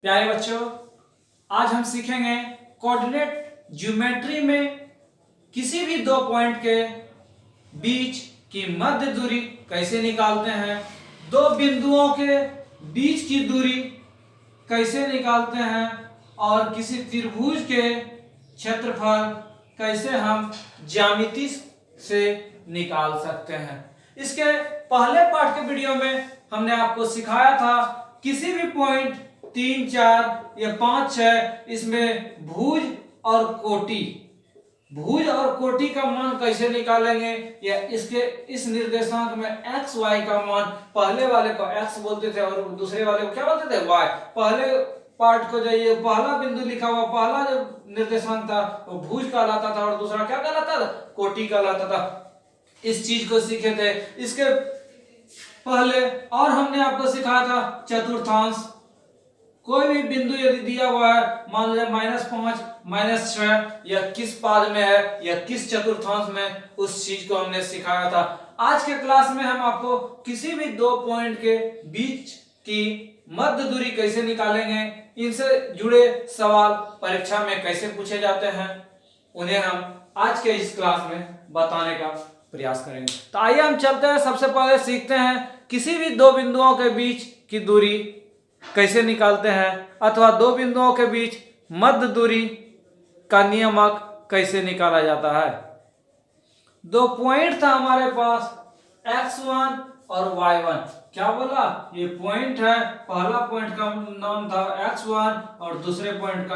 प्यारे बच्चों, आज हम सीखेंगे कोऑर्डिनेट ज्योमेट्री में किसी भी दो पॉइंट के बीच की मध्य दूरी कैसे निकालते हैं, दो बिंदुओं के बीच की दूरी कैसे निकालते हैं और किसी त्रिभुज के क्षेत्रफल कैसे हम ज्यामिति से निकाल सकते हैं। इसके पहले पार्ट के वीडियो में हमने आपको सिखाया था किसी भी पॉइंट 3, 4 या 5, 6 इसमें भुज और कोटि का मान कैसे निकालेंगे, या इसके इस निर्देशांक में x y का मान, पहले वाले को x बोलते थे और दूसरे वाले को क्या बोलते थे y। पहले पार्ट को जाइए, पहला बिंदु लिखा हुआ पहला जो निर्देशांक था वो भुज कहलाता था और दूसरा क्या कहलाता था, कोटि कहलाता था। इस चीज को सीखे थे। इसके पहले और हमने आपको सिखाया था चतुर्थांश। कोई भी बिंदु यदि दिया हुआ है, मान लीजिए -5, -6, या किस पाद में है या किस चतुर्थांश में, उस चीज को हमने सिखाया था। आज के क्लास में हम आपको किसी भी दो पॉइंट के बीच की मध्य दूरी कैसे निकालेंगे, इनसे जुड़े सवाल परीक्षा में कैसे पूछे जाते हैं, उन्हें हम आज के इस क्लास में बताने का प्रयास करेंगे। तो आइए हम चलते हैं, सबसे पहले सीखते हैं किसी भी दो बिंदुओं के बीच की दूरी कैसे निकालते हैं, अथवा दो बिंदुओं के बीच मध्य दूरी का नियमक कैसे निकाला जाता है। दो पॉइंट था हमारे पास x1 और y1। क्या बोला, ये पॉइंट है, पहला पॉइंट का नाम था x1 और दूसरे पॉइंट का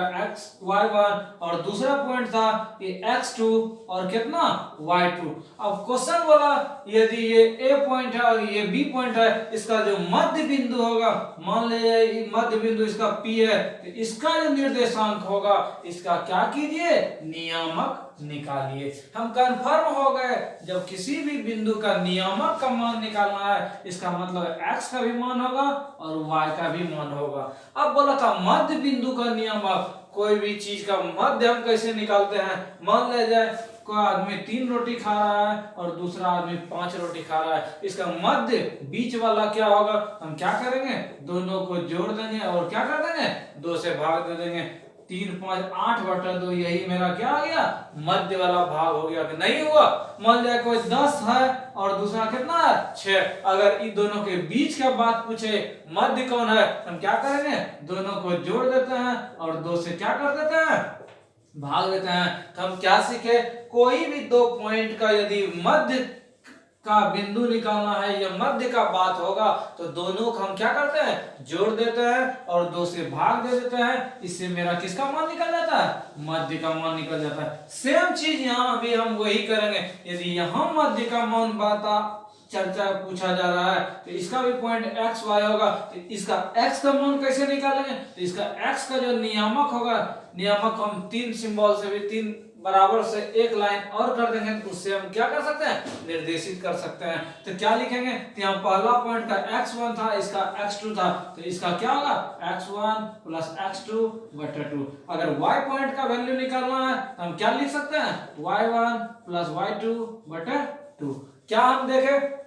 y1 और दूसरा पॉइंट था ये x2 और कितना y2। अब क्वेश्चन बोला यदि ये a पॉइंट है और ये b पॉइंट है, इसका जो मध्य बिंदु होगा, मान लीजिए मध्य बिंदु इसका p है, तो इसका जो निर्देशांक होगा इसका क्या कीजिए, नियामक निकालिए। हम कंफर्म हो गए, जब किसी भी बिंदु का नियामक का मान निकालना है, इसका मतलब x का भी मान होगा और y का भी मान होगा। अब बोला था मध्य बिंदु का नियामक, कोई भी चीज का मध्य हम कैसे निकालते हैं। मान ले जाए कोई आदमी 3 रोटी खा रहा है और दूसरा आदमी 5 रोटी खा रहा है, इसका मध्य बीच वाला क्या होगा, हम क्या करेंगे, दोनों को जोड़ देंगे और क्या कर देंगे, 2 से भाग दे देंगे। 3, 5, 8/2, यही मेरा क्या आ गया, मध्य वाला भाग हो गया। कि नहीं हुआ, मान लिया कोई 10 है और दूसरा कितना है, 6। अगर इन दोनों के बीच का बात पूछे, मध्य कौन है, हम क्या करेंगे, दोनों को जोड़ देते हैं और 2 से क्या कर देते हैं, भाग देते हैं। तो हम क्या सीखे, कोई भी दो पॉइंट का यदि मध्य का बिंदु निकालना है या मध्य का बात होगा, तो दोनों को हम क्या करते हैं, जोड़ देते हैं और 2 से भाग दे देते हैं। इससे मेरा किसका मान निकल जाता है, मध्य का मान निकल जाता है। सेम चीज यहाँ भी हम वही करेंगे। यदि यहाँ मध्य का मान चर्चा पूछा जा रहा है, तो इसका भी पॉइंट x y होगा, तो इसका x का मान कैसे निकालेंगे, तो इसका x का जो नियामक होगा, नियामक हम 3 सिंबल से भी 3 बराबर से एक लाइन और कर देंगे, तो उससे हम क्या कर सकते हैं, निर्देशित कर सकते हैं। तो क्या लिखेंगे, तो यहाँ पहला पॉइंट का x1 था, इसका x2 था, तो इसका क्या होगा, x1 + x2/2। अगर y पॉइंट का वैल्यू निकालना है तो हम क्या लिख सकते हैं, y1 + y2/2। क्या हम देखें,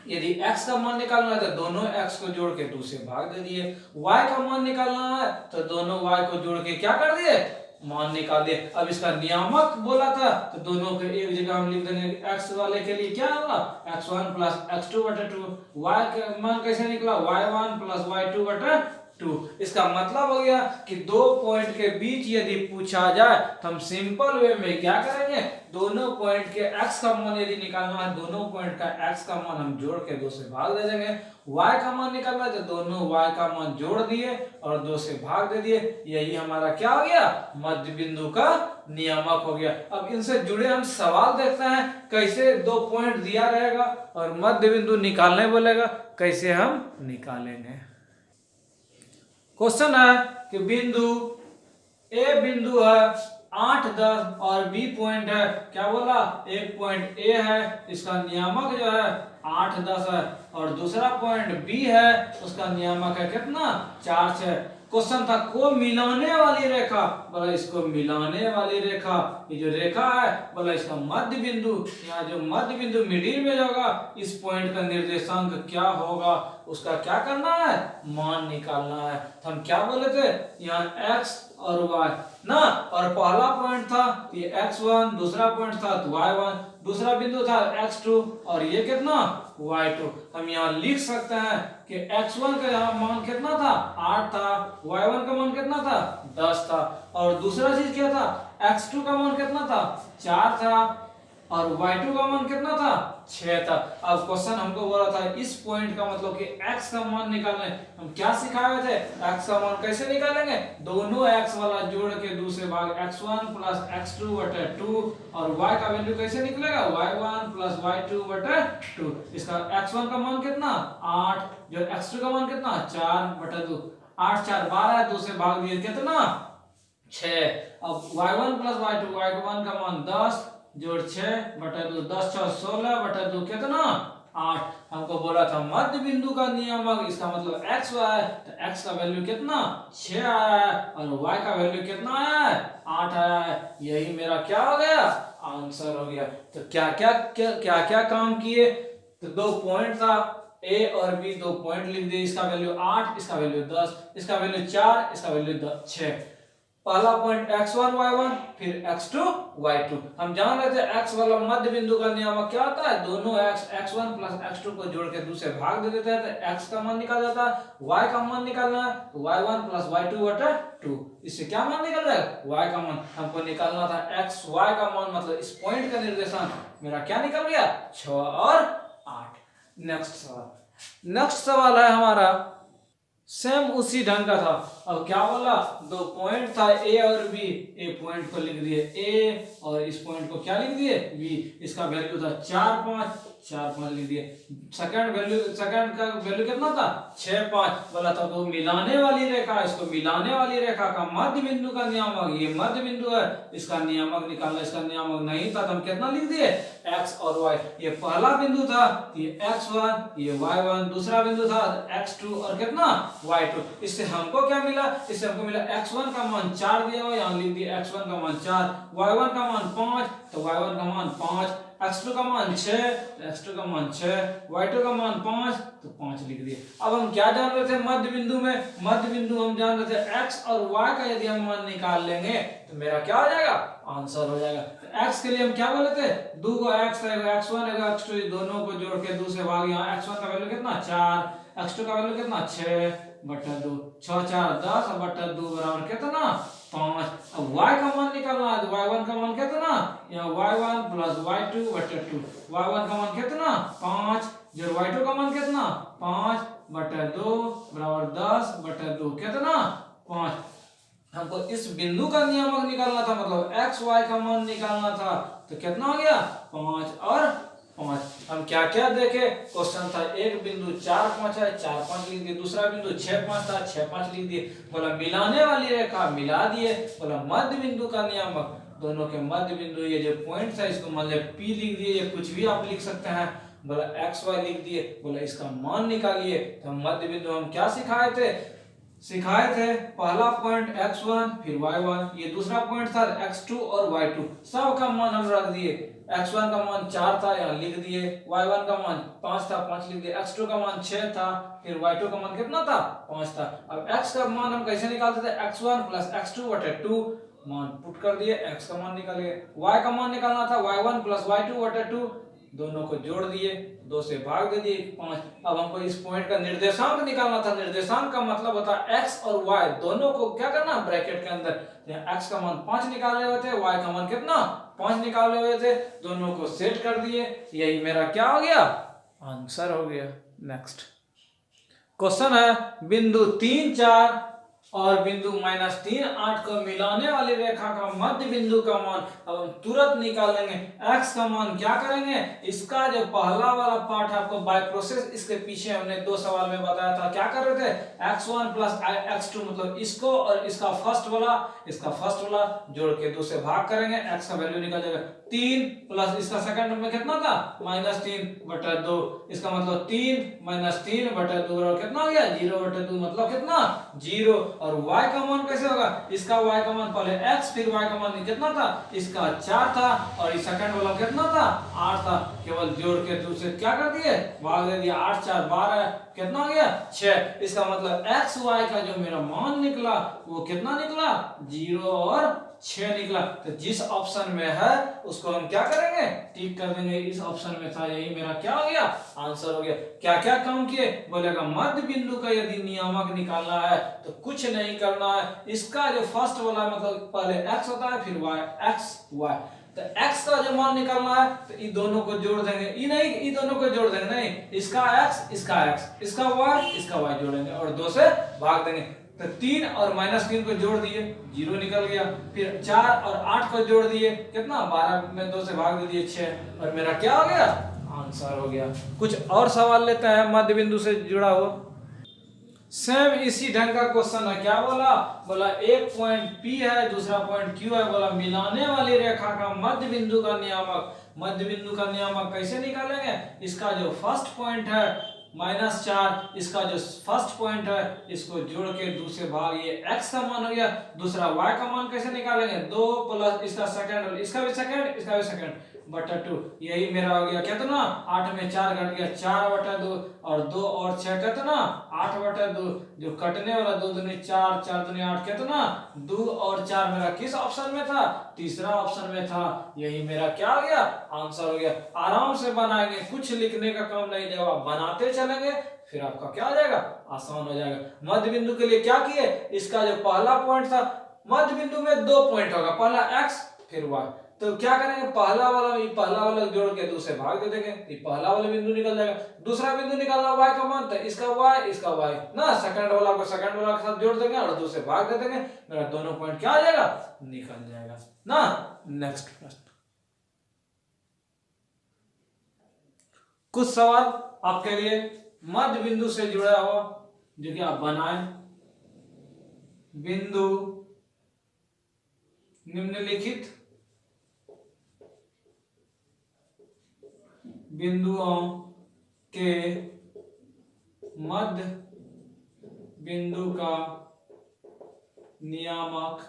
यदि x का मान निकालना है तो दोनों x को जोड़ के 2 से भाग दे दिए, y का मान निकालना है तो दोनों y को जोड़ के क्या कर दिए, मान निकाल दिए। अब इसका नियामक बोला था तो दोनों को एक जगह हम लिख देंगे। x वाले के लिए क्या होगा, x1 + x2/2। y का मान कैसे निकला, y1 + y2/2। इसका मतलब हो गया कि दो पॉइंट के बीच यदि पूछा जाए तो हम सिंपल वे में क्या करेंगे, दोनों पॉइंट के x का मान यदि निकालना है, दोनों पॉइंट का x का मान हम जोड़ के 2 से भाग दे देंगे। y का मान निकालना है तो दोनों y का मान जोड़ दिए और 2 से भाग दे दिए। यही हमारा क्या हो गया, मध्य बिंदु का नियामक हो गया। अब इनसे जुड़े हम सवाल देखते हैं, कैसे दो पॉइंट दिया रहेगा और मध्य बिंदु निकालने बोलेगा, कैसे हम निकालेंगे। क्वेश्चन है कि बिंदु ए बिंदु है 8, 10 और बी पॉइंट है, क्या बोला, एक पॉइंट ए है, इसका नियामक जो है 8, 10 है और दूसरा पॉइंट बी है, उसका नियामक है कितना, 4, 6। क्वेश्चन था को मिलाने वाली रेखा, बोला इसको मिलाने वाली रेखा, ये जो रेखा है बोला इसका मध्य बिंदु, यहाँ जो मध्य बिंदु मिडिल में होगा इस पॉइंट का निर्देशांक क्या होगा उसका क्या करना है, मान निकालना है। तो हम क्या बोले थे यहाँ x और y ना, और पहला पॉइंट था ये x1, दूसरा पॉइंट था तो y1, दूसरा बिंदु था x2 और ये कितना y2। हम यहाँ लिख सकते हैं कि x1 का यहाँ मान कितना था 8 था, y1 का मान कितना था 10 था, और दूसरा चीज क्या था x2 का मान कितना था 4 था, और y2 का मान कितना था 6 था। अब क्वेश्चन हमको बोला था इस पॉइंट का मतलब कि x का मान निकालने, हम क्या सिखाए थे x का मान कैसे निकालेंगे, दोनों x वाला जोड़ के दूसरे भाग x1 प्लस x2 बटे 2, और y का वैल्यू कैसे निकलेगा y1 प्लस y2 बटे 2। इसका x1 का मान कितना 8, जो x2 का मान कितना 4 बटे 2, 8 4 12, दूसरे भाग दिए कितना 6। अब y1 प्लस y2, y1 का मान 10 जोड़ 6 बटे 2, 10 6 16 बटे 2 कितना 8। हमको बोला था मध्य बिंदु का नियामक, इसका मतलब x है, तो x का वैल्यू कितना 6 आया है और y का वैल्यू कितना आया है 8 आया है। यही मेरा क्या हो गया आंसर हो गया। तो क्या काम किए, तो दो पॉइंट था a और b, दो पॉइंट लिख दिए, इसका वैल्यू 8, इसका वैल्यू 10, इसका वैल्यू 4, इसका वैल्यू 6। पहला पॉइंट x1 y1 फिर x2 y2। हम जान रहे थे x वाला मध्य बिंदु का नियामक क्या होता है, दोनों x1 प्लस x2 को जोड़ के दूसरे भाग दे देते हैं तो x का मान निकल जाता है, y का मान निकालना है तो y1 प्लस y2 बटे 2, इससे क्या मान निकल जाएगा y का मान। हमको निकालना था x y का मान, मतलब इस पॉइंट का निर्देशांक मेरा क्या निकल गया 6 और 8। नेक्स्ट सवाल है हमारा सेम उसी ढंग का था। अब क्या बोला, दो पॉइंट था ए और बी, ए पॉइंट को लिख दिए ए और इस पॉइंट को क्या लिख दिए बी, इसका वैल्यू था 4 5, 4 5 लिख दिए। सेकंड का वैल्यू कितना था 6 5। बोला था तो मिलाने वाली रेखा, इसको मिलाने वाली रेखा का मध्य बिंदु का नियामक, ये मध्य बिंदु है, इसका नियामक निकालना, इसका नियामक नहीं था तो हम कितना लिख दिए x और y। ये पहला बिंदु था ये x1, ये y1, दूसरा बिंदु था x2 और कितना y2। इससे हमको क्या मिला, इससे हमको मिला x1 का मान 4 दिया हुआ, यहाँ लिख दिया x1 का मान 4, y1 का मान 5 तो y1 का मान 5, x2 का मान 6 तो x2 का मान 6, y2 का मान 5 तो 5 लिख दिए। अब हम क्या जान रहे थे मध्य बिंदु में, मध्य बिंदु हम जान रहे थे x और y का यदि हम मान निकाल लेंगे तो मेरा क्या हो जाएगा आंसर हो जाएगा। तो x के लिए हम क्या बोले थे, दो को x रहेगा, x1 रहेगा, x2, दोनों को जोड़ के दूसरे भाग, यहाँ x1 का वैल्यू कितना 4, x2 का वैल्यू कितना 6 बटा 2, 6 4 10 बटा 2 बराबर कितना 5। अब y का मान निकालना है तो y1 का मान कितना, यहाँ y1 प्लस y2 बटे 2, y1 का मान कितना 5, जो y2 का मान कितना 5 बटे 2 बराबर 10 बटे 2 कितना 5। हमको इस बिंदु का नियामक निकालना था, मतलब x y का मान निकालना था, तो कितना हो गया 5 और 5। हम क्या क्या देखे, क्वेश्चन था एक बिंदु 4 5 है, 4 5 लिख दिए, दूसरा बिंदु 6 5 था, 6 5 लिख दिए। बोला मिलाने वाली रेखा मिला दिए, बोला मध्य बिंदु का नियामक, दोनों के मध्य बिंदु ये जो पॉइंट है इसको मान लिया P लिख दिए, ये कुछ भी आप लिख सकते हैं। बोला x y लिख दिए, बोला इसका मान निकालिए। तो हम मध्य बिंदु हम क्या सिखाए थे पहला पॉइंट x1 फिर y1, ये दूसरा पॉइंट था x2 और y2, सब का मान हम रख दिए। x1 का मान 4 था, यहाँ लिख दिए, y1 का मान 5 था, 5 लिख दिए, x2 का मान 6 था, फिर y2 का मान कितना था 5 था। अब x का मान हम कैसे निकालते थे, x1 प्लस x2 बटे 2, मान पुट कर दिए, x का मान निकाल लिए। y का मान निकालना था y1 प्लस y2 बटे 2, दोनों को जोड़ दिए, 2 से भाग दे दिए 5। अब हमको इस पॉइंट का निर्देशांक निकालना था, निर्देशांक का मतलब होता है x और y दोनों को क्या करना ब्रैकेट के अंदर, यहाँ x का मान 5 निकाले हुए थे, y का मान कितना 5 निकाले हुए थे, दोनों को सेट कर दिए, यही मेरा क्या हो गया आंसर हो गया। नेक्स्ट क्वेश्चन है बिंदु 3 4 और बिंदु -3 8 को मिलाने वाली रेखा का मध्य बिंदु का मान। अब हम तुरंत निकालेंगे। x का मान क्या करेंगे, इसका जो पहला वाला पार्ट है आपको बाय प्रोसेस, इसके पीछे हमने 2 सवाल में बताया था, क्या कर रहे थे x1 प्लस x2, मतलब इसको और इसका फर्स्ट वाला जोड़ के 2 से भाग करेंगे, x का वैल्यू निकल जाएगा 3 प्लस इसका सेकंड में कितना था -3 बटा 2, इसका मतलब 3 -3 बटा 2 कितना हो गया 0 बटा 2, मतलब कितना 0। और y का मान कैसे होगा, इसका y का मान पहले x फिर y का मान कितना था, इसका 4 था और इस सेकंड वाला कितना था 8 था, केवल जोड़ के दूसरे क्या कर दिए भाग दे दिया, 8 4 12 कितना हो गया 6। इसका मतलब x y का जो मेरा मान निकला वो कितना निकला 0 और 6 निकला। तो जिस ऑप्शन में है उसको हम क्या करेंगे टिक कर देंगे, इस ऑप्शन में था, यही मेरा क्या हो गया आंसर हो गया। क्या क्या काम किए बोलेगा, मध्य बिंदु का यदि नियामक निकालना है तो कुछ नहीं करना है, इसका जो फर्स्ट वाला मतलब पहले x होता है फिर y, x y, तो x का जो मान निकालना है तो इन दोनों को जोड़ देंगे, ये नहीं इन दोनों को जोड़ देंगे, नहीं इसका x इसका y इसका y जोड़ेंगे और 2 से भाग देंगे। तो 3 और -3 को जोड़ दिए 0 निकल गया, फिर 4 और 8 को जोड़ दिए कितना 12 में 2 से भाग दे दिए 6 और मेरा क्या हो गया आंसर हो गया। कुछ और सवाल लेते हैं मध्य बिंदु से जुड़ा हुआ। सेम इसी ढंग का क्वेश्चन है, क्या बोला, बोला एक पॉइंट P है दूसरा पॉइंट Q है, बोला मिलाने वाली रेखा का मध्य बिंदु का नियामक, मध्य बिंदु का नियामक कैसे निकालेंगे, इसका जो फर्स्ट पॉइंट है -4, इसका जो फर्स्ट पॉइंट है इसको जोड़ के दूसरे भाग, ये x का मान हो गया, दूसरा y का मान कैसे निकालेंगे 2 प्लस इसका सेकंड, इसका भी सेकंड इसका भी सेकंड बटा 2, यही मेरा हो गया कितना 8 में 4 घट गया 4/2 और 2 और 6 कितना 8/2, जो कटने वाला 2 दूनी 4 4 दूनी 8 कितना 2 और 4 मेरा किस ऑप्शन में था, तीसरा ऑप्शन में था, यही मेरा क्या हो गया आंसर हो गया। आराम से बनाएंगे, कुछ लिखने का काम नहीं, जब आप बनाते चलेंगे फिर आपका क्या हो जाएगा आसान हो जाएगा। मध्य बिंदु के लिए क्या किए, इसका जो पहला पॉइंट था, मध्य बिंदु में 2 पॉइंट होगा, पहला x फिर y, तो क्या करेंगे पहला वाला जोड़ के दूसरे भाग दे देंगे, ये पहला वाला बिंदु निकल जाएगा, दूसरा बिंदु निकालना y का मान था, इसका y ना, सेकंड वाला को सेकंड वाला के साथ जोड़ देंगे और दूसरे भाग दे देंगे, मेरा दोनों पॉइंट क्या आ जाएगा निकल जाएगा ना। नेक्स्ट प्रश्न, कुछ सवाल आपके लिए मध्य बिंदु से जुड़ा हुआ जो कि आप बनाएं। बिंदु निम्नलिखित बिंदुओं के मध्य बिंदु का नियामक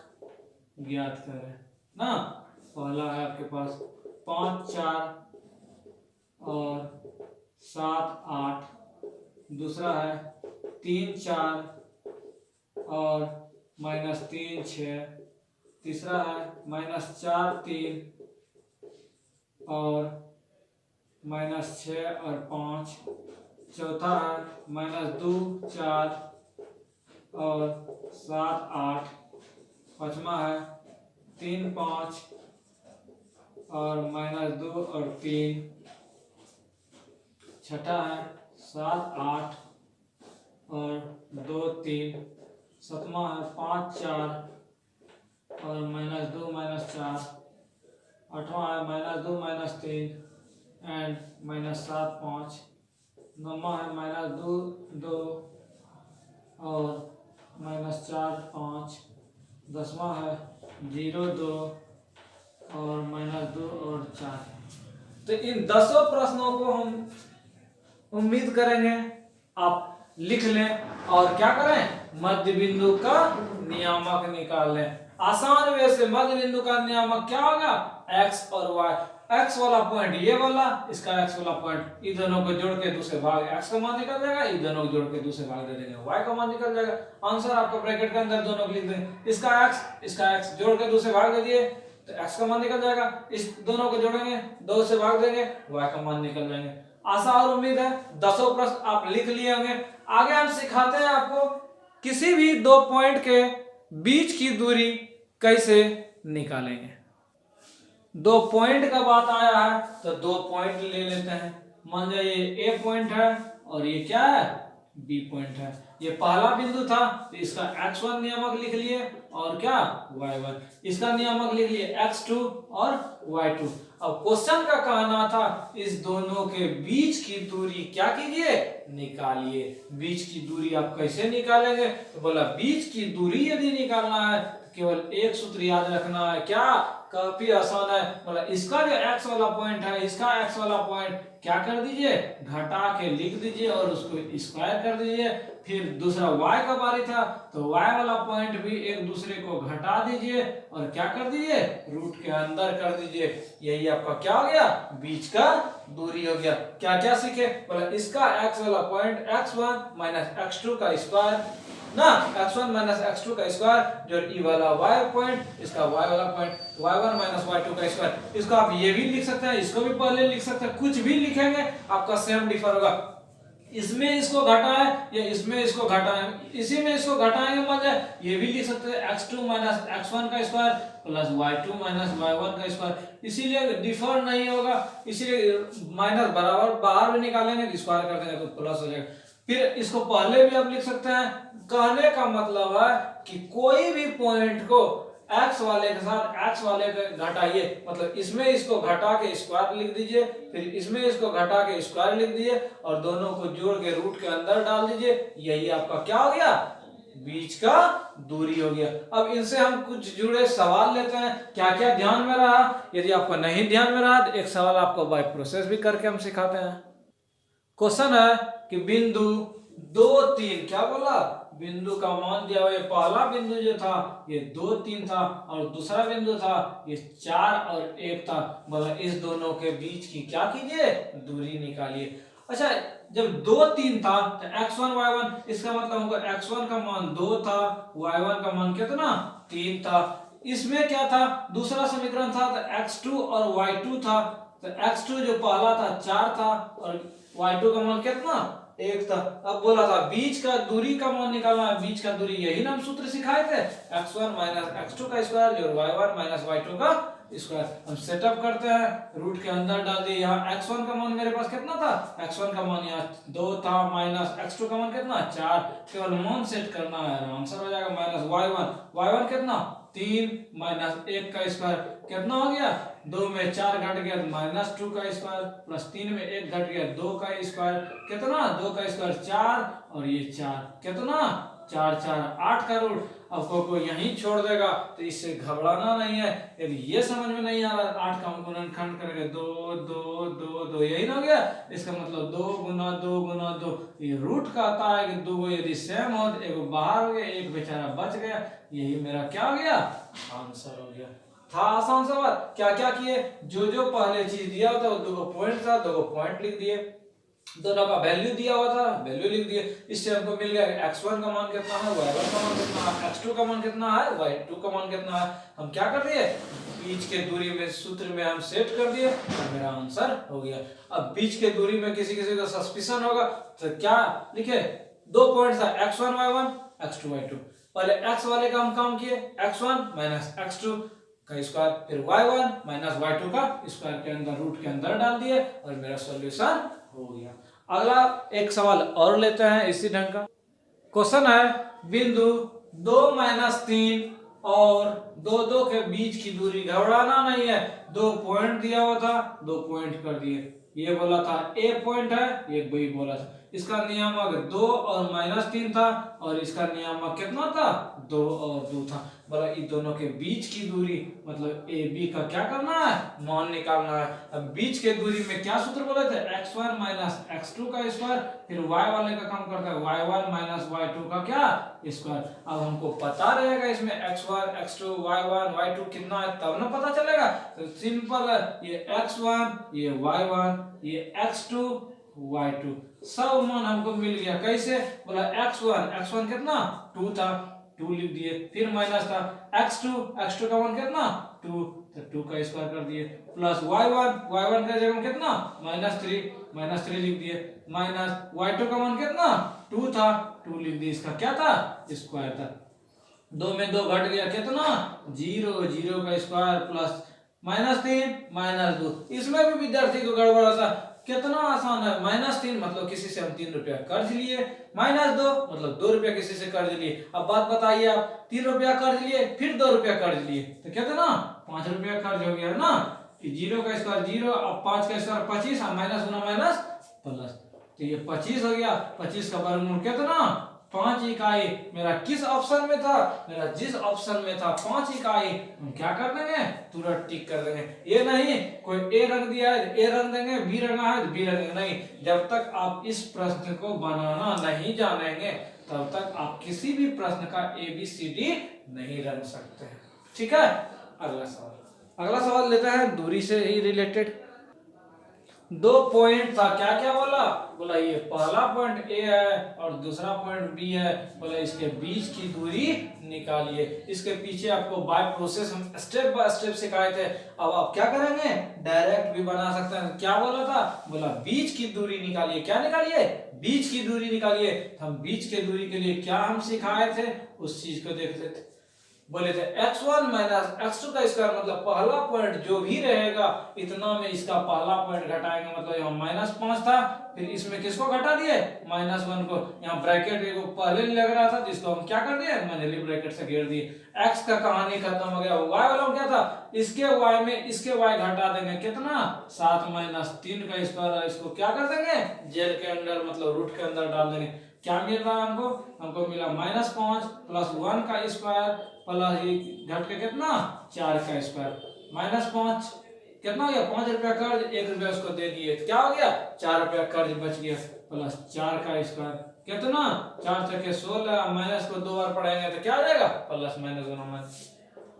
ज्ञात करें ना। पहला है आपके पास 5 4 और 7 8, दूसरा है 3 4 और -3 6, तीसरा है -4 3 और -6 और 5, चौथा है -2 4 और 7 8, पांचवा है 3 5 और -2 और 3, छठा है 7 8 और 2 3, सातवां है 5 4 और -2 -4, आठवां है -2 3 एंड -7 5, नौवां है -2 2 और -4 5, 10वां है 0 2 और -2 और 4। तो इन 10 प्रश्नों को हम उम्मीद करेंगे आप लिख लें और क्या करें मध्य बिंदु का नियामक निकाल लें। आसान वे से मध्य बिंदु का नियामक क्या होगा x और y, x वाला पॉइंट ये वाला, इसका x वाला पॉइंट, इन दोनों को जोड़ के दूसरे भाग x का मान निकल जाएगा, इन दोनों को जोड़ के दूसरे भाग दे देंगे y का मान निकल जाएगा। आंसर आपका ब्रैकेट के अंदर दोनों को लिख देंगे, इसका x जोड़ के दूसरे भाग दे दिए तो x का मान निकल जाएगा, इस दोनों को जोड़ेंगे 2 से भाग देंगे y का मान निकल जाएंगे। आशा और उम्मीद है 10 प्रश्न आप लिख लिए होंगे। आगे हम सिखाते हैं आपको किसी भी 2 पॉइंट के बीच की दूरी कैसे निकालेंगे। 2 पॉइंट का बात आया है तो 2 पॉइंट ले लेते हैं। मान लीजिए ये A पॉइंट है और ये क्या है B पॉइंट है। ये पहला बिंदु था तो इसका x1 नियामक लिख लिए और क्या y1, इसका नियामक लिख लिए x2 और y2। अब क्वेश्चन का कहना था इस दोनों के बीच की दूरी क्या कीजिए निकालिए। बीच की दूरी आप कैसे निकालेंगे तो बोला बीच की दूरी यदि निकालना है तो केवल एक सूत्र याद रखना है, क्या काफी आसान है। बोला इसका जो x वाला पॉइंट है इसका x वाला पॉइंट क्या कर दीजिए घटा के लिख दीजिए और उसको स्क्वायर कर दीजिए फिर दूसरा y का बारी था, तो y वाला पॉइंट भी एक दूसरे को घटा दीजिए और क्या कर दीजिए, रूट के अंदर कर दीजिए। यही आपका क्या हो गया, बीच का दूरी हो गया। क्या क्या सीखे, बोला इसका x वाला पॉइंट x1 माइनस x2 का स्क्वायर ना, x1 माइनस x2 का स्क्वायर, जो ई वाला y पॉइंट, इसका y वाला पॉइंट y1 माइनस y2 का स्क्वायर। इसको आप ये भी लिख सकते हैं, इसको भी पहले लिख सकते हैं, कुछ भी लिखेंगे आपका सेम डिफर होगा। इसमें इसको घटाए या इसमें इसको घटाए, इसी में इसको घटाएंगे बन जाए, ये भी लिख सकते हैं x2 माइनस x1 का square plus y2 minus y1 का स्क्वायर। इसीलिए डिफर नहीं होगा, इसीलिए माइनस बराबर बाहर भी निकालेंगे, स्क्वायर कर देंगे तो प्लस हो जाएगा। फिर इसको पहले भी आप लिख सकते हैं। कहने का मतलब है कि कोई भी पॉइंट को x वाले के साथ x वाले के घटाइए, मतलब इसमें इसको घटा के स्क्वायर लिख दीजिए, फिर इसमें इसको घटा के स्क्वायर लिख दीजिए और दोनों को जोड़ के रूट के अंदर डाल दीजिए। यही आपका क्या हो गया, बीच का दूरी हो गया। अब इनसे हम कुछ जुड़े सवाल लेते हैं, क्या क्या ध्यान में रहा। यदि आपको नहीं ध्यान में रहा तो एक सवाल आपको बाय प्रोसेस भी करके हम सिखाते हैं। क्वेश्चन है कि बिंदु 2 3, क्या बोला, बिंदु का मान दिया हुआ, ये पहला बिंदु जो था ये 2 3 था और दूसरा बिंदु था ये 4 और 1 था। बोला इस दोनों के बीच की क्या कीजिए, दूरी निकालिए। अच्छा, जब 2 3 था तो x1 y1, इसका मतलब हमको x1 का मान 2 था, y1 का मान कितना 3 था। इसमें क्या था, दूसरा समीकरण था तो x2 और y2 था, तो x2 जो पहला था 4 था और y2 का मान कितना 1 था। अब बोला था बीच का दूरी का मान निकालना है, बीच का दूरी, यही ना हम सूत्र सिखाए थे, x1 माइनस x2 का स्क्वायर जो y1 माइनस y2 का स्क्वायर। हम सेटअप करते हैं, रूट के अंदर डाल दिए। यहाँ x1 का मान मेरे पास कितना था, x1 का मान यहाँ 2 था, माइनस x2 का मान कितना 4, केवल मान सेट करना है, आंसर हो जाएगा माइनस y1 कितना 3 माइनस 1 का स्क्वायर कितना हो गया, 2 में 4 घट गया माइनस 2 का स्क्वायर, प्लस 3 में 1 घट गया 2 का स्क्वायर, कितना 2 का स्क्वायर 4 और ये 4, कितना 4 4 8 का रूट। अब को यहीं छोड़ देगा तो इससे घबराना नहीं है। यदि ये समझ में नहीं आ रहा, 8 का अंकुरण खंड करेंगे 2 2 2 2, यही ना हो गया। इसका मतलब 2 गुना 2 गुना 2, ये रूट का आता है कि 2 यदि सेम हो तो एक बाहर हो गया, एक बेचारा बच गया। यही मेरा क्या हो गया, आंसर हो गया। था आसान सवाल। क्या क्या किए, जो जो पहले चीज दिया होता है 2 पॉइंट था, 2 पॉइंट लिख दिए, दोनों का वैल्यू दिया हुआ था, वैल्यू लिख दिए। इससे हमको मिल गया x1 का मान कितना है, y1 का मान कितना है, x2 का मान कितना है, y2 का मान कितना है। हम क्या कर दिए, बीच के दूरी में सूत्र में हम सेट कर दिए और मेरा आंसर हो गया। अब बीच के दूरी में किसी किसी को सस्पिशन होगा तो क्या लिखे, 2 पॉइंट था x1 y1 x2 y2। पहले x वाले का हम काम किए, x1 माइनस x2 का स्क्वायर, फिर y1 माइनस y2 का स्क्वायर के अंदर रूट के अंदर डाल दिए और मेरा सॉल्यूशन हो गया। अगला एक सवाल और लेते हैं इसी ढंग का। क्वेश्चन है बिंदु 2 माइनस 3 और 2 2 के बीच की दूरी, घबराना नहीं है, 2 पॉइंट दिया हुआ था, 2 पॉइंट कर दिए। ये बोला था ए पॉइंट है, ये बी बोला था। इसका नियामक 2 और माइनस 3 था और इसका नियामक कितना था, 2 और 2 था। बोला इन दोनों के बीच की दूरी मतलब ए बी का क्या करना है, मान निकालना है। अब बीच के दूरी में क्या सूत्र बोले थे, x1 माइनस x2 का स्क्वायर, फिर y वाले का काम करता है y1 माइनस y2 का क्या स्क्वायर। अब हमको पता रहेगा इसमें x1 x2 y1 y2 कितना है, तब ना पता चलेगा। तो सिंपल है, ये x1 ये y1 ये x2 y2 सब मान हमको मिल गया। कैसे, बोला x1 कितना 2 था, 2 लिख दिए, फिर माइनस था x2 का मान कितना 2, तो 2 का स्क्वायर कर दिए, प्लस y1 का जगह कितना माइनस 3 लिख दिए, माइनस y2 का मान कितना 2 था, 2 लिख दिए, इसका क्या था स्क्वायर था। 2 में 2 घट गया कितना 0 का स्क्वायर प्लस माइनस 3 माइनस 2। इसमें भी विद्यार्थी को गड़बड़ होता, कितना आसान है, माइनस 3 मतलब किसी से हम 3 रुपया कर्ज लिए, माइनस 2 मतलब 2 रुपया किसी से कर्ज लिए। अब बात बताइए, आप 3 रुपया कर्ज लिए फिर 2 रुपया कर्ज लिए तो कितना 5 रुपया कर्ज हो गया है ना। कि 0 का स्क्वायर 0 और 5 का स्क्वायर 25 और माइनस गुना माइनस प्लस, तो ये 25 हो गया। 25 का वर्गमूल कितना 5 इकाई। मेरा किस ऑप्शन में था, मेरा जिस ऑप्शन में था 5 इकाई, हम क्या कर देंगे तुरंत टिक कर देंगे। ये नहीं कोई ए रंग दिया है ए रंग देंगे, बी रंगा है तो बी रंग नहीं। जब तक आप इस प्रश्न को बनाना नहीं जानेंगे तब तक आप किसी भी प्रश्न का ABCD नहीं रख सकते हैं। ठीक है, अगला सवाल लेते हैं दूरी से ही रिलेटेड। 2 पॉइंट था, क्या क्या बोला ये पहला पॉइंट A है और दूसरा पॉइंट B है, बोला इसके बीच की दूरी निकालिए। इसके पीछे आपको बाय प्रोसेस हम स्टेप बाय स्टेप सिखाए थे। अब आप क्या करेंगे, डायरेक्ट भी बना सकते हैं। क्या बोला था, बोला बीच की दूरी निकालिए। क्या निकालिए, बीच की दूरी निकालिए। हम बीच की दूरी के लिए क्या हम सिखाए थे उस चीज को देख लेते। बोले थे x1 माइनस x2 का स्क्वायर, मतलब पहला पॉइंट जो भी रहेगा इतना में इसका पहला पॉइंट घटाएंगे, मतलब यहाँ -5 था, फिर इसमें किसको घटा दिए, -1 को। यहाँ ब्रैकेट को पहले लग रहा था जिसको हम क्या कर दिए, मंझली ब्रैकेट से घेर दिए। x का कहानी खत्म हो गया। y वाला क्या था, इसके y में इसके y घटा देंगे, कितना 7 - 3 का स्क्वायर। इसको क्या कर देंगे, जेल के अंदर मतलब रूट के अंदर डाल देंगे। क्या मिल रहा है हमको मिला -5 प्लस 1 का स्क्वायर प्लस ये घट के कितना 4 का स्क्वायर। -5 कितना हो गया, 5 रुपया कर्ज, 1 रुपया उसको दे दिए, क्या हो गया 4 रुपया कर्ज बच गया, प्लस 4 का स्क्वायर कितना 4 × 16, माइनस को 2 बार पढ़ाएंगे तो क्या आ जाएगा, प्लस माइनस गुना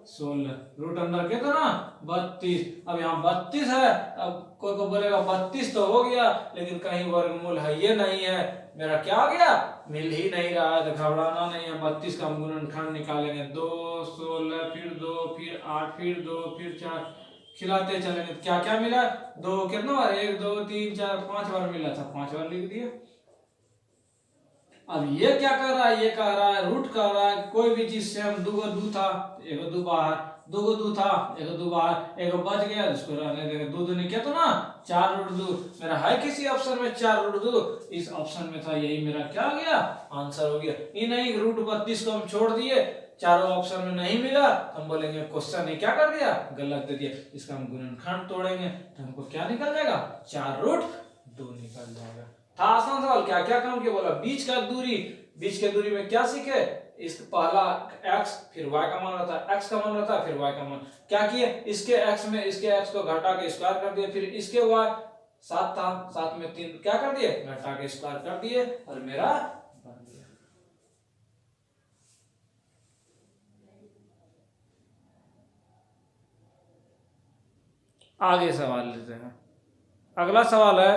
16, रूट अंदर कितना 32। अब यहाँ 32 है, अब कोई को बोलेगा 32 तो हो गया, लेकिन कहीं वर्गमूल है ये नहीं है, मेरा क्या आ गया, मिल ही नहीं रहा है, तो घबराना नहीं है। 32 का हम गुणनखंड निकालेंगे, 2 16 फिर 2 फिर 8 फिर 2 फिर 4, खिलाते चलेंगे। क्या क्या मिला, 2 कितना बार, 1 2 3 4 5 बार मिला था, 5 बार लिख दिया। अब ये क्या कर रहा है, ये कह रहा है रूट कर रहा है, कोई भी चीज से हम 2 को 2 था 1 को 2 बाहर, 2 को 2 था 1 को 2 बाहर, 1 को बच गया उसको रहने देंगे। 2 दूनी क्या तो ना 4 रूट 2, मेरा है किसी ऑप्शन में 4 रूट 2, इस ऑप्शन में था, यही मेरा क्या हो गया आंसर हो गया। ये नहीं रूट 32 को हम छोड़ दिए, चारों ऑप्शन में नहीं मिला, हम बोलेंगे क्वेश्चन ने क्या कर दिया, गलत दे दिया। इसका हम गुणनखंड तोड़ेंगे तो हमको क्या निकल जाएगा, 4 रूट 2 निकल जाएगा। था आसान सवाल। क्या क्या काम किया, बोला बीच का दूरी, बीच के दूरी में क्या सीखे, इस पहला x फिर y का मान रहता है, x का मान रहता है फिर y का मान, क्या किए इसके x में इसके x को घटा के स्क्वायर कर दिए, फिर इसके y 7 था 7 में 3 क्या कर दिए, घटा के स्क्वायर कर दिए और मेरा बन गया। आगे सवाल लेते हैं। अगला सवाल है,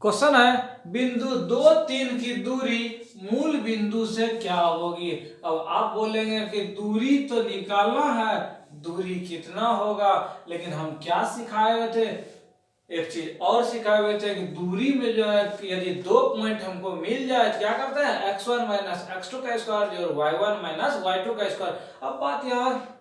क्वेश्चन है बिंदु 2 3 की दूरी मूल बिंदु से क्या होगी। अब आप बोलेंगे कि दूरी तो निकालना है, दूरी कितना होगा, लेकिन हम क्या सिखाए हुए थे, एक चीज और सिखाए हुए थे कि दूरी में जो है यदि 2 पॉइंट हमको मिल जाए तो क्या करते हैं, x1 माइनस x2 का स्क्वायर जो y1 माइनस y2 का स्क्वायर। अब बात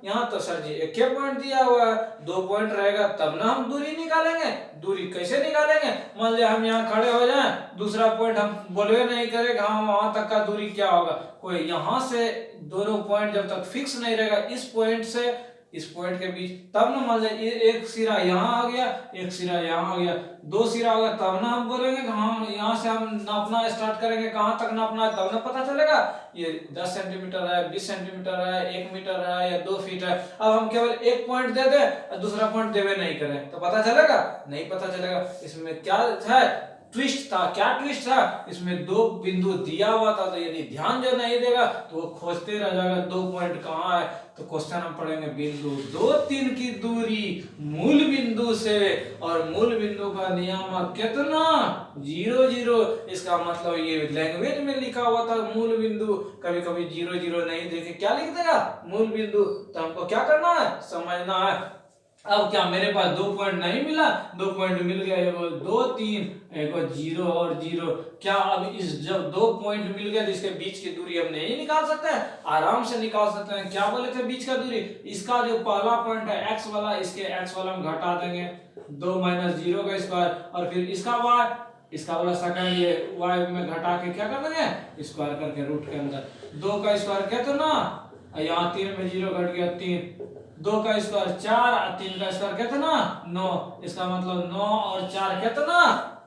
यहाँ तो सर जी एक पॉइंट दिया हुआ है, 2 पॉइंट रहेगा तब ना हम दूरी निकालेंगे। दूरी कैसे निकालेंगे, मान लिया हम यहाँ खड़े हो जाएं, दूसरा पॉइंट हम बोलवे नहीं करेगा हम वहां तक का दूरी क्या होगा, कोई यहाँ से दोनों पॉइंट जब तक फिक्स नहीं रहेगा इस पॉइंट से इस पॉइंट के बीच, तब ना मान लीजिए एक सिरा यहाँ आ गया एक सिरा यहाँ आ गया, 2 सिरा हो गया, तब ना हम बोलेंगे कि हाँ यहाँ से हम नापना स्टार्ट करेंगे, कहाँ तक नापना है तब ना पता चलेगा ये 10 सेंटीमीटर है 20 सेंटीमीटर है 1 मीटर है या 2 फीट है। अब हम केवल एक पॉइंट दे दे और दूसरा पॉइंट देवे नहीं करें तो पता चलेगा, नहीं पता चलेगा। इसमें क्या है ट्विस्ट था, क्या ट्विस्ट था, इसमें 2 बिंदु दिया हुआ था, तो यदि ध्यान जो नहीं देगा तो वो खोजते रह जाएगा 2 पॉइंट कहाँ है। तो क्वेश्चन हम पढ़ेंगे बिंदु 2 3 की दूरी मूल बिंदु से, और मूल बिंदु का नियामक कितना 0 0। इसका मतलब ये लैंग्वेज में लिखा हुआ था मूल बिंदु, कभी कभी 0 0 नहीं देखे क्या लिख देगा मूल बिंदु, तो हमको क्या करना है समझना है। अब क्या मेरे पास 2 पॉइंट नहीं मिला, 2 पॉइंट मिल गया, 1 2 3 1 0 और 0। क्या अब इस जब 2 पॉइंट मिल गया तो इसके बीच की दूरी हम नहीं निकाल सकते हैं, आराम से निकाल सकते हैं। क्या बोले थे बीच का दूरी, इसका जो पहला पॉइंट है x वाला, इसके x वाला हम घटा देंगे 2 - 0 का स्क्वायर, और फिर इसका y इसका वाला सेकंड ये y में घटा के क्या कर देंगे स्क्वायर करके रूट के अंदर 2 का स्क्वायर क्या तो ना, यहाँ 3 में 0 घट गया 3, 2 का स्क्वायर 4 और 3 का स्क्वायर कितना 9, इसका मतलब 9 और 4 कितना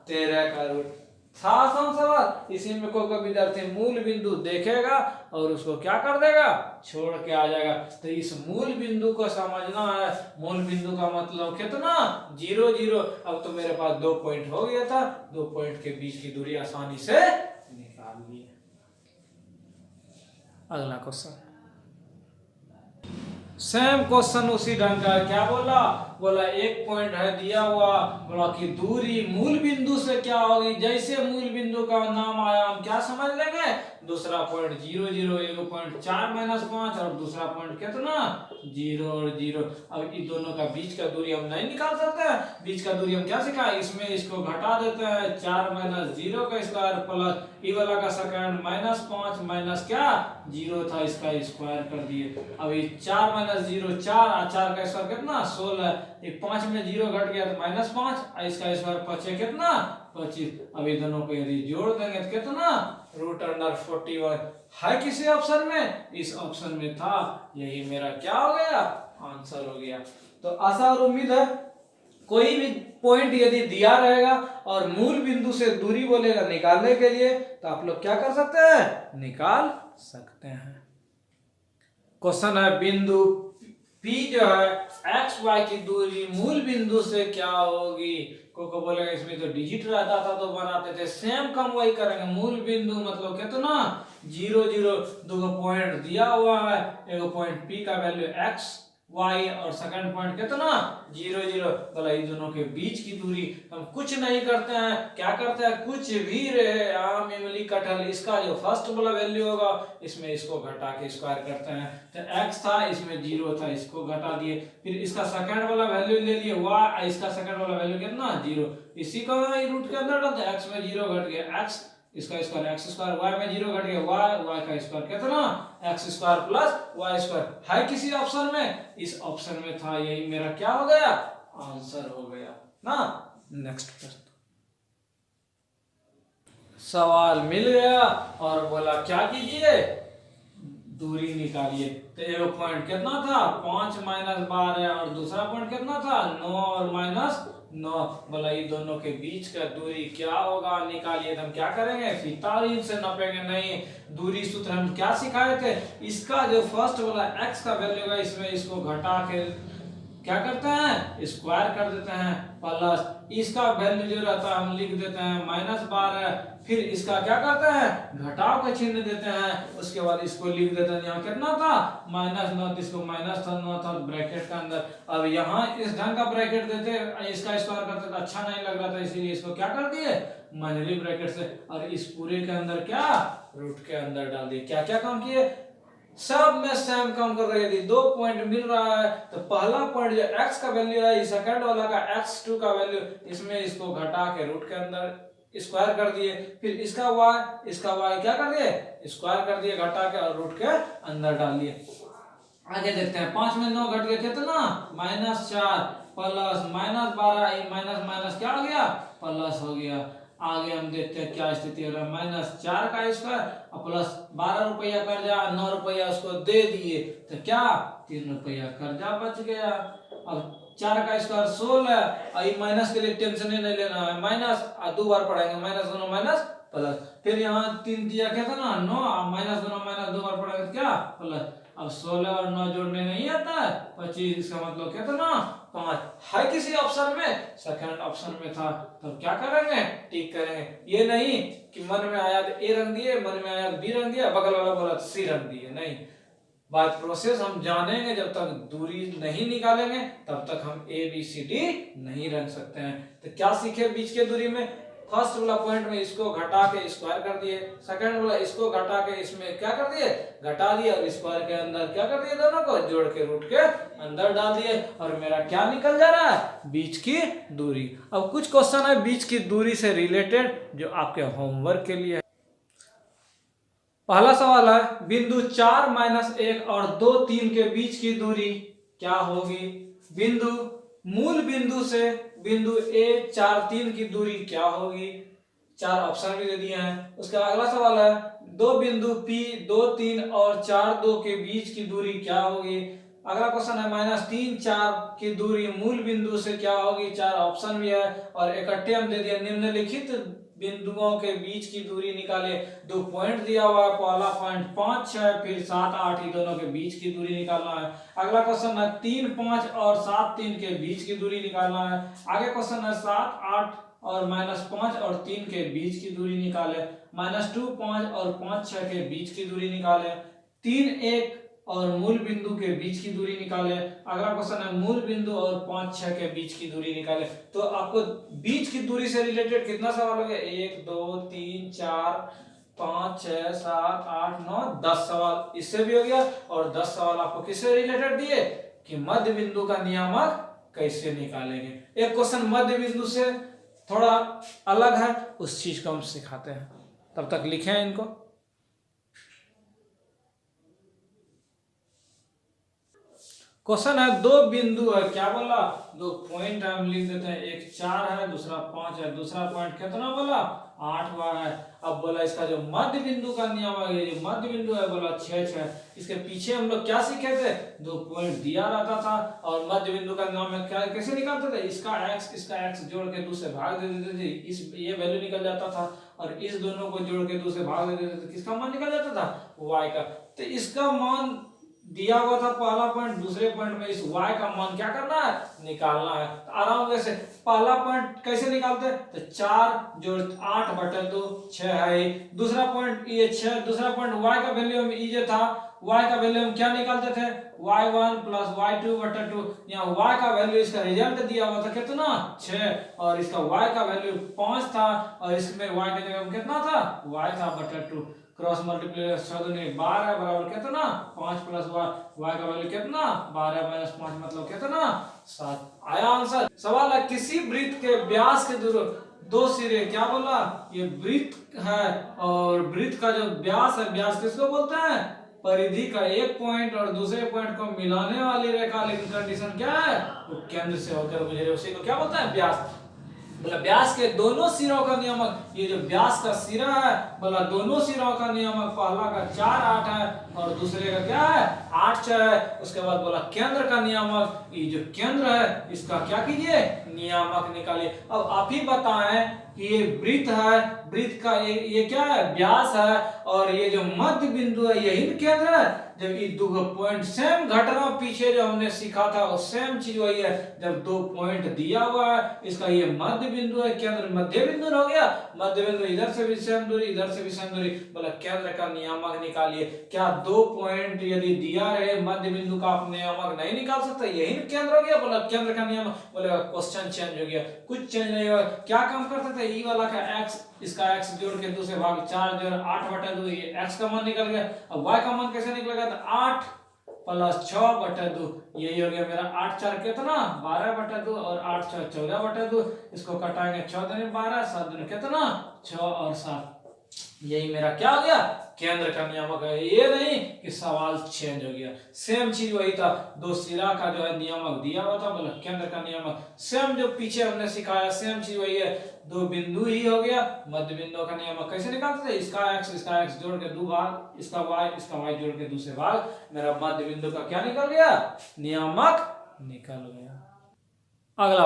13 का रूट। आसान सवाल। इसी में कोई विद्यार्थी मूल बिंदु देखेगा और उसको क्या कर देगा छोड़ के आ जाएगा। तो इस मूल बिंदु को समझना है, मूल बिंदु का मतलब कितना 0 0। अब तो मेरे पास 2 पॉइंट हो गया था, 2 पॉइंट के बीच की दूरी आसानी से निकाल ली। अगला क्वेश्चन, सेम क्वेश्चन उसी ढंग का है। क्या बोला, बोला एक पॉइंट है दिया हुआ, बोला कि दूरी मूल बिंदु से क्या होगी। जैसे मूल बिंदु का नाम आया हम क्या समझ लेंगे, दूसरा पॉइंट 0 0, एक पॉइंट 4 - 5 और दूसरा पॉइंट कितना 0 और 0। अब इन दोनों का बीच का दूरी हम नहीं निकाल सकते हैं, बीच का दूरी हम क्या सीखा, इसमें इसको घटा देते हैं, 4 - 0 का स्क्वायर प्लस ई वाला का सेकंड -5 माइनस क्या 0 था, इसका स्क्वायर कर दिए। अब ये 4 - 0 4 और 4 का स्क्वायर कितना 16, एक 5 में 0 घट गया तो -5, इसका स्क्वायर बचे कितना 25। अब ये दोनों को यदि जोड़ देंगे तो कितना √41 है किसी ऑप्शन में, इस ऑप्शन में था, यही मेरा क्या हो गया आंसर हो गया। तो आशा और उम्मीद है कोई भी पॉइंट यदि दिया रहेगा और मूल बिंदु से दूरी बोलेगा निकालने के लिए, तो आप लोग क्या कर सकते हैं, निकाल सकते हैं। क्वेश्चन है बिंदु P जो है एक्स वाई की दूरी मूल बिंदु से क्या होगी। को बोलेगा इसमें तो डिजिट रहता था तो बनाते थे, सेम कम वही करेंगे। मूल बिंदु मतलब कितना 0 0, दो पॉइंट दिया हुआ है, एक पॉइंट P का वैल्यू x y और सेकंड पॉइंट कितना 0 0, बोला ये दोनों के बीच की दूरी। हम कुछ नहीं करते हैं, क्या करते हैं, कुछ भी रहे आम इमली कटहल, इसका जो फर्स्ट वाला वैल्यू होगा इसमें इसको घटा के स्क्वायर करते हैं। तो x था इसमें 0 था, इसको घटा दिए, फिर इसका सेकंड वाला वैल्यू ले लिए y, इसका सेकंड वाला वैल्यू कितना 0, इसी को रूट के अंदर डालते, x में 0 घट गया x, इसका स्क्वायर x स्क्वायर, y में 0 घट गया y का स्क्वायर कितना x square plus y square है किसी ऑप्शन में, इस ऑप्शन में था, यही मेरा क्या हो गया आंसर हो गया ना। नेक्स्ट प्रश्न, सवाल मिल गया और बोला क्या कीजिए दूरी निकालिए। तो एक पॉइंट कितना था 5 - 12 और दूसरा पॉइंट कितना था 9 और -9, बोला ये दोनों के बीच का दूरी क्या होगा निकालिए। तो हम क्या करेंगे, फीता से नापेंगे, नहीं दूरी सूत्र हम क्या सिखाए थे, इसका जो फर्स्ट वाला x का वैल्यू है इसमें इसको घटा के क्या करते हैं स्क्वायर कर देते हैं, प्लस इसका वैल्यू जो रहता है हम लिख देते हैं -12, फिर इसका क्या करते हैं घटाव का चिन्ह देते हैं, उसके बाद इसको लिख देते हैं, यहाँ कितना था -9, इसको -9 था ब्रैकेट का अंदर। अब यहाँ इस ढंग का ब्रैकेट देते, इसका स्क्वायर करते तो अच्छा नहीं लग रहा था, इसीलिए इसको क्या कर दिए मंझली ब्रैकेट से, और इस पूरे के अंदर क्या रूट के अंदर डाल दिए। क्या क्या काम किए, सब में सेम काम कर रहे हैं। यदि 2 पॉइंट मिल रहा है तो पहला पॉइंट जो x का वैल्यू है, सेकंड वाला का x2 का वैल्यू, इसमें इसको घटा के रूट के अंदर स्क्वायर कर दिए, फिर इसका y क्या कर दिए स्क्वायर कर दिए घटा के और रूट के अंदर डाल दिए। आगे देखते हैं 5 में 9 घट गया कितना -4 प्लस -12, माइनस माइनस क्या हो गया प्लस हो गया। आगे हम देखते हैं क्या स्थिति हो रहा है, -4 का स्क्वायर और प्लस 12 रुपया कर्जा, 9 रुपया उसको दे दिए, तो क्या 3 रुपया कर्जा बच गया। अब 4 का स्क्वायर 16, और माइनस के लिए टेंशन नहीं लेना है, माइनस 2 बार पढ़ेंगे, -2 माइनस प्लस, फिर यहाँ 3 दिया क्या था ना 9, -2 माइनस 2 बार पढ़ेंगे तो क्या प्लस। अब 16 और 9 जोड़ने नहीं आता है 25, इसका मतलब क्या था ना 5 है किसी ऑप्शन में, सेकंड ऑप्शन में था, तो क्या करेंगे टिक करेंगे। ये नहीं कि मन में आया तो ए रंग दिए, मन में आया तो बी रंग दिया, बगल वाला बोला तो सी रंग दिए, नहीं। बात प्रोसेस हम जानेंगे, जब तक दूरी नहीं निकालेंगे तब तक हम ए बी सी डी नहीं रख सकते हैं। तो क्या सीखे बीच के दूरी में, फर्स्ट वाला पॉइंट में इसको घटा के स्क्वायर कर दिए, सेकंड वाला इसको घटा के इसमें क्या कर दिए घटा दिए, और स्क्वायर के अंदर क्या कर दिए दोनों को जोड़ के रूट के अंदर डाल दिए, और मेरा क्या निकल जा रहा है बीच की दूरी। अब कुछ क्वेश्चन है बीच की दूरी से रिलेटेड जो आपके होमवर्क के लिए है। पहला सवाल है बिंदु 4 - 1 और 2 3 के बीच की दूरी क्या होगी। बिंदु मूल बिंदु से बिंदु ए 4 3 की दूरी क्या होगी, 4 ऑप्शन भी दे दिए हैं। उसका अगला सवाल है दो बिंदु P 2 3 और 4 2 के बीच की दूरी क्या होगी। अगला क्वेश्चन है -3 4 की दूरी मूल बिंदु से क्या होगी, 4 ऑप्शन भी है, और इकट्ठे हम दे दिया निम्नलिखित बिंदुओं के बीच की दूरी निकाले। 2 पॉइंट दिया हुआ है, पहला पॉइंट 5 6 फिर 7 8, दोनों के बीच की दूरी निकालना है। अगला क्वेश्चन है 3 5 और 7 3 के बीच की दूरी निकालना है। आगे क्वेश्चन है 7 8 और -5 और 3 के बीच की दूरी निकाले। -2 5 और 5 6 के बीच की दूरी निकाले। 3 1 और मूल बिंदु के बीच की दूरी निकाले। अगला क्वेश्चन है मूल बिंदु और 5 6 के बीच की दूरी निकाले। तो आपको बीच की दूरी से रिलेटेड कितना सवाल हो गया, 1 2 3 4 5 6 7 8 9 10 सवाल इससे भी हो गया। और 10 सवाल आपको किससे रिलेटेड दिए कि मध्य बिंदु का नियामक कैसे निकालेंगे। एक क्वेश्चन मध्य बिंदु से थोड़ा अलग है, उस चीज को हम सिखाते हैं, तब तक लिखें इनको। क्वेश्चन है दो बिंदु है, क्या बोला, 2 पॉइंट हम लिख देते हैं, एक 4 है दूसरा 5 है, दूसरा पॉइंट कितना बोला 8 बार है। अब बोला इसका जो मध्य बिंदु का नियम है, ये जो मध्य बिंदु है बोला 6 6। इसके पीछे हम लोग क्या सीखे थे, 2 पॉइंट दिया रहता था और मध्य बिंदु का नियम है क्या कैसे निकालते थे, इसका x जोड़ के 2 से भाग दे देते थे, इस ये वैल्यू निकल जाता था और इस दोनों को जोड़ के 2 से भाग दे देते थे, किसका मान निकल जाता था y का। तो इसका मान दिया हुआ था पहला पॉइंट, दूसरे पॉइंट में इस y का मान क्या करना है, निकालना है। तो आराम से पहला पॉइंट कैसे निकालते हैं, तो 4 जोड़ 8 बटे 2 6 है। दूसरा पॉइंट ये 6, दूसरा पॉइंट y का वैल्यू हम ये था, y का वैल्यू हम क्या निकालते थे, y1 प्लस y2 बटे 2। यहाँ y का वैल्यू इसका रिजल्ट दिया हुआ था कितना 6 और इसका y का वैल्यू 5 था और इसमें y की जगह कितना था, y था बटे 2। क्रॉस मल्टीप्लिकेशन 12 बराबर कितना 5 प्लस y का वैल्यू कितना 12 माइनस 5 मतलब कितना 7। आया आंसर। सवाल है किसी वृत्त के व्यास के दो सिरे, क्या बोला, ये वृत्त है और वृत्त का जो व्यास है, व्यास किसको बोलते हैं, परिधि का एक पॉइंट और दूसरे पॉइंट को मिलाने वाली रेखा, लेकिन कंडीशन क्या है, वो केंद्र से होकर गुजरे, उसी को क्या बोलते हैं व्यास। बोला व्यास के दोनों सिरों का नियमक, ये जो व्यास का सिरा है बोला दोनों सिरों का नियमक, पहला का 4 8 है और दूसरे का क्या है 8 6 है। उसके बाद बोला केंद्र का नियमक, ये जो केंद्र है इसका क्या कीजिए नियामक निकालिए। अब आप ही बताएं कि ये वृत्त है, वृत्त का ये क्या है व्यास है और ये जो मध्य बिंदु है यही केंद्र है। जब ये दो पॉइंट सेम घटना पीछे जो हमने सीखा था वो सेम चीज वही है, जब 2 पॉइंट दिया हुआ है, इसका ये मध्य बिंदु है, केंद्र मध्य बिंदु हो गया, मध्य बिंदु इधर से भी सेम दूरी इधर से भी सेम दूरी, बोला केंद्र का नियामक निकालिए। क्या 2 पॉइंट यदि दिया रहे मध्य बिंदु का आप नियामक नहीं निकाल सकते, यही केंद्र हो गया, बोला केंद्र का नियामक। बोले क्वेश्चन चेंज हो गया, कुछ चेंज नहीं हुआ, क्या काम करते थे, ई वाला का x, इसका x जोड़ के 2 से भाग 4 जोड़ 8 बटे 2, ये x का मान निकल गया। अब y का मान कैसे निकलेगा, तो 8 प्लस 6 बटे 2, यही हो गया मेरा 8 4 कितना 12 बटे 2 और 8 6 14 बटे 2, इसको कटाएंगे 6 दूनी 12 7 दूनी कितना 6 और 7, यही मेरा क्या हो गया केंद्र का नियामक है। ये नहीं कि सवाल चेंज हो गया, सेम चीज वही था, 2 सिरा का जो है नियामक दिया हुआ था, बोला केंद्र का नियामक, सेम जो पीछे हमने सिखाया सेम चीज वही है, 2 बिंदु ही हो गया, मध्य बिंदु का नियामक कैसे निकालते थे, इसका x जोड़ के 2 भाग, इसका y जोड़ के 2 से भाग, मेरा मध्य बिंदु का क्या निकल गया नियामक निकल गया। अगला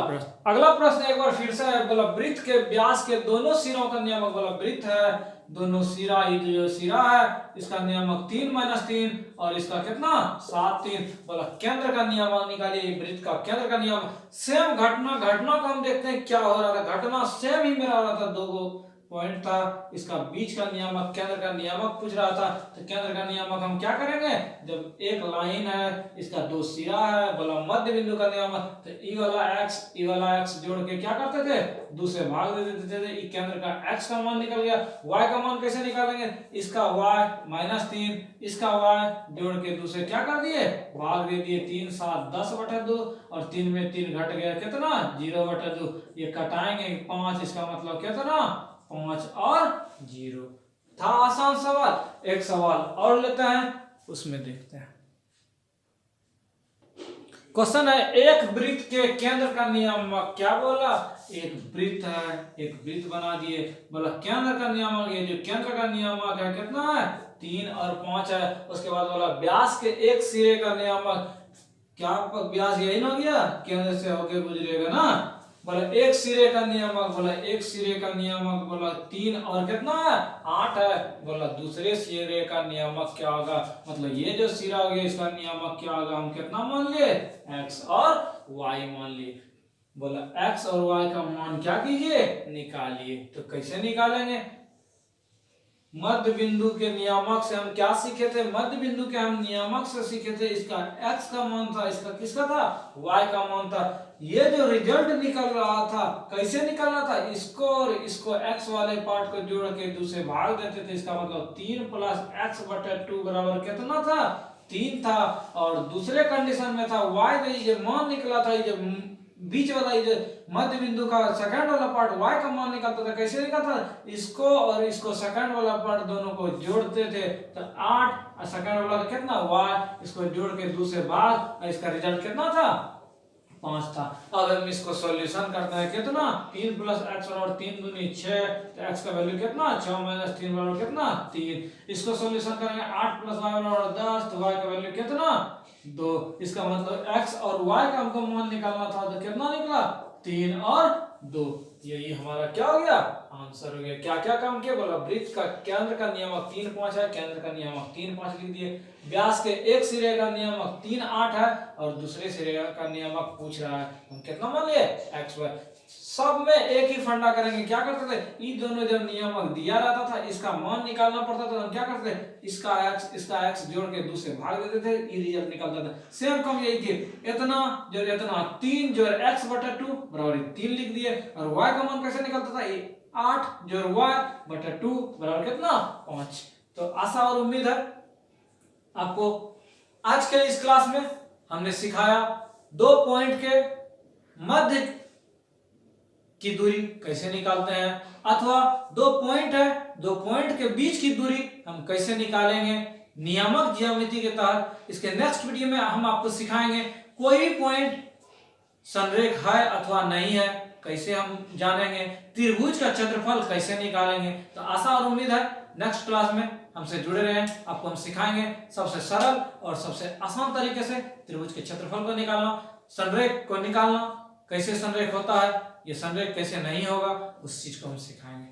प्रश्न एक बार फिर से है, बोला वृत्त के व्यास के दोनों सिरों का नियामक, बोला वृत्त है दोनों सिरा, ये जो सिरा है इसका नियामक 3 - 3 और इसका कितना 7 3, बोला केंद्र का नियामक निकालिए, वृत्त का केंद्र का नियामक। सेम घटना को हम देखते हैं क्या हो रहा था, घटना सेम ही मेरा हो रहा था, 2 पॉइंट था, इसका बीच का नियामक केंद्र का नियामक पूछ रहा था, तो केंद्र का नियामक हम क्या करेंगे, जब एक लाइन है इसका 2 सिरा है, बोला मध्य बिंदु का नियामक, तो ई वाला x जोड़ के क्या करते थे 2 से भाग दे देते थे, ई केंद्र का x का मान निकल गया। y का मान कैसे निकालेंगे, इसका y - 3, इसका y जोड़ के 2 से क्या कर दिए भाग दे दिए, 3 7 10 बटे 2 और 3 में 3 घट गया कितना 0 बटे 2, ये कटाएंगे 5, इसका मतलब कितना 5 और 0 था। आसान सवाल। एक सवाल और लेते हैं, उसमें देखते हैं। क्वेश्चन है एक वृत्त के केंद्र का नियामक, क्या बोला, एक वृत्त है, एक वृत्त बना दिए, बोला केंद्र का नियामक, ये जो केंद्र का नियामक है कितना है 3 और 5 है। उसके बाद बोला व्यास के एक सिरे का नियामक, क्या व्यास यही ना गया केंद्र से होकर गुजरेगा ना, बोला एक सिरे का नियामक, बोला एक सिरे का नियामक, बोला 3 और कितना है 8 है, बोला दूसरे सिरे का नियामक क्या होगा, मतलब ये जो सिरा हो गया इसका नियामक क्या होगा, हम कितना मान लिए x और y मान लिए, बोला x और y का मान क्या कीजिए निकालिए। तो कैसे निकालेंगे, मध्य बिंदु के नियामक से हम क्या सीखे थे? मध्य बिंदु के हम नियामक से सीखे थे, इसका x का मान था, इसका किसका था? y का मान था। ये जो रिजल्ट निकल रहा था कैसे निकल रहा था? इसको और इसको x वाले पार्ट को जोड़ के 2 से भाग देते थे, इसका मतलब 3 + x/2 बराबर कितना था? 3 था। और दूसरे कंडीशन में था y जो मान निकला था, ये बीच वाला ये मध्य बिंदु का सेकंड वाला पार्ट y का मान निकलता था। कैसे निकलता था? इसको और इसको सेकंड वाला पार्ट दोनों को जोड़ते थे तो 8 और सेकंड वाला का कितना y, इसको जोड़ के 2 से भाग और इसका रिजल्ट कितना था? 5 था। अब हम इसको सॉल्यूशन करते हैं, कितना? 3 + x और 3 दूनी 6, तो x का वैल्यू कितना? 6 - 3 बराबर कितना? 3। इसको सॉल्यूशन करेंगे 8 + y बराबर 10, तो y का वैल्यू कितना? 2। इसका मतलब x और y का हमको मान निकालना था, तो कितना निकला? 3 और 2। यही हमारा क्या हो गया? आंसर हो गया। क्या क्या काम किया? बोला वृत्त का केंद्र का नियामक 3, 5 है, केंद्र का नियामक 3, 5 लिख दिए। व्यास के एक सिरे का नियामक 3, 8 है और दूसरे सिरे का नियामक पूछ रहा है, हम कितना मान लिए? x, y। सब में एक ही फंडा करेंगे। क्या करते थे? ये दोनों जब नियामक दिया रहता था, इसका मान निकालना पड़ता था, तो हम क्या करते थे? इसका x जोड़ के 2 से भाग देते थे, ये रिजल्ट निकलता था। सेम काम यही किए, इतना जोड़ इतना 3 जोड़ x/2 बराबर 3 लिख दिए। और y का मान कैसे निकलता था? 8 जोड़ y/2 बराबर कितना? 5। तो आशा और उम्मीद है आपको आज के इस क्लास में हमने सिखाया 2 पॉइंट के मध्य की दूरी कैसे निकालते हैं, अथवा 2 पॉइंट है, 2 पॉइंट के बीच की दूरी हम कैसे निकालेंगे नियामक ज्यामिति के तहत। इसके नेक्स्ट वीडियो में हम आपको सिखाएंगे कोई भी पॉइंट संरेख है अथवा नहीं है कैसे हम जानेंगे, त्रिभुज का क्षेत्रफल कैसे निकालेंगे। तो आशा और उम्मीद है नेक्स्ट क्लास में हमसे जुड़े रहें, आपको हम सिखाएंगे सबसे सरल और सबसे आसान तरीके से त्रिभुज के क्षेत्रफल को निकालना, संरेख को निकालना, कैसे संरेख होता है, ये संरेख कैसे नहीं होगा, उस चीज को हम सिखाएंगे।